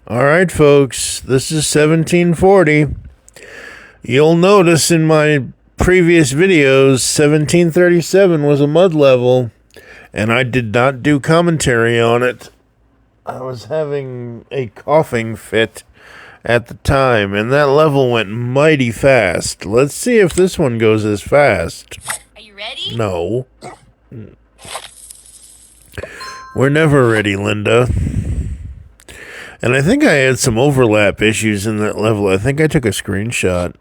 Alright folks, this is 1740. You'll notice in my previous videos, 1737 was a mud level, and I did not do commentary on it. I was having a coughing fit at the time, and that level went mighty fast. Let's see if this one goes as fast. Are you ready? No. We're never ready, Linda. And I think I had some overlap issues in that level. I think I took a screenshot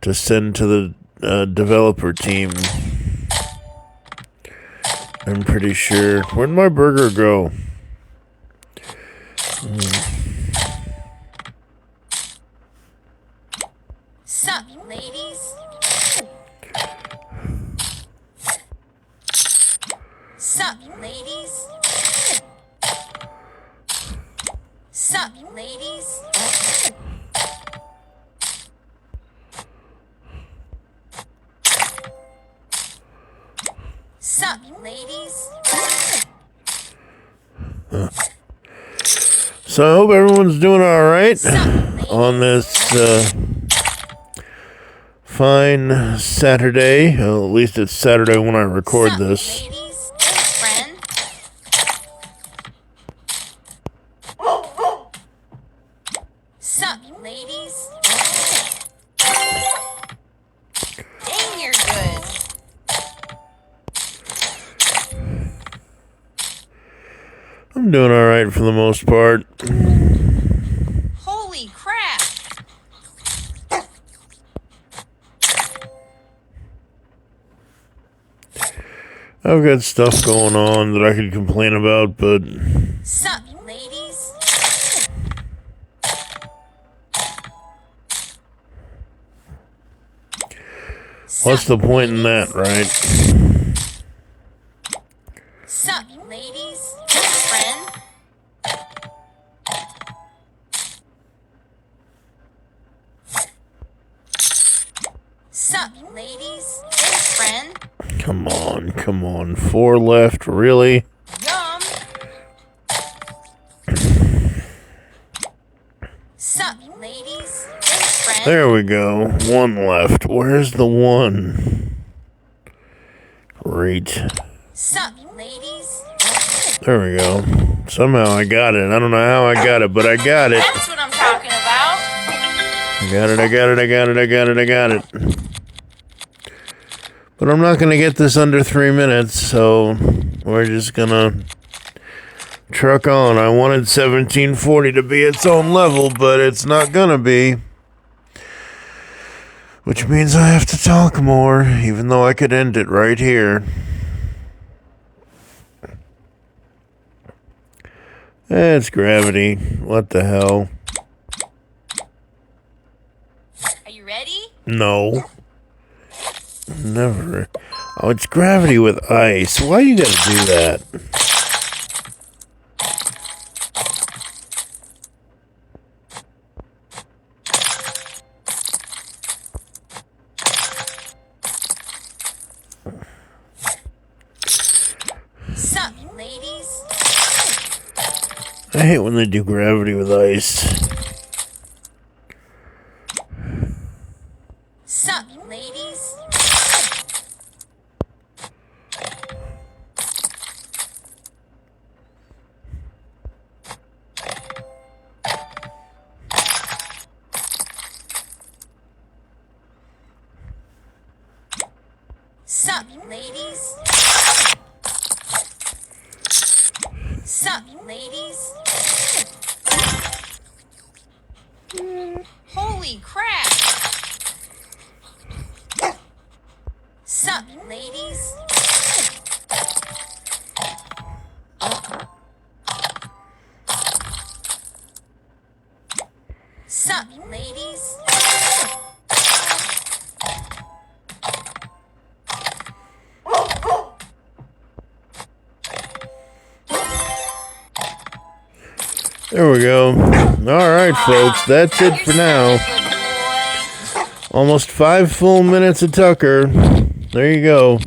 to send to the developer team. I'm pretty sure. Where'd my burger go? Sup, ladies? Sup, ladies? Sup, ladies? Sup, ladies? So I hope everyone's doing alright on this fine Saturday. Well, at least it's Saturday when I record this. Ladies? Friend? Sup, ladies? Dang, you're good. I'm doing alright for the most part. Holy crap! I've got stuff going on that I could complain about, but Sup, ladies? what's the point in that, right? Sup, ladies? Friend? Sup, ladies? Friend? Come on. 4 left, really? Yum! Sup, ladies? Friend? There we go. 1 left. Where's the 1? Great. Sup, ladies? There we go. Somehow I got it. I don't know how I got it, but I got it. That's what I'm talking about. I got it. But I'm not going to get this under 3 minutes, so we're just going to truck on. I wanted 1740 to be its own level, but it's not going to be. Which means I have to talk more, even though I could end it right here. It's gravity. What the hell? Are you ready? No. Never. Oh, it's gravity with ice. Why you gotta do that? Sup, ladies? I hate when they do gravity with ice. Sup, ladies? Sup, ladies? Sup, ladies? Holy crap! Sup, ladies? Sup, ladies? There we go. Alright, folks, that's it for now. Almost 5 full minutes of Tucker. There you go.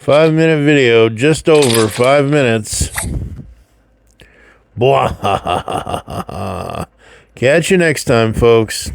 5-minute video, just over 5 minutes. Blah. Catch you next time, folks.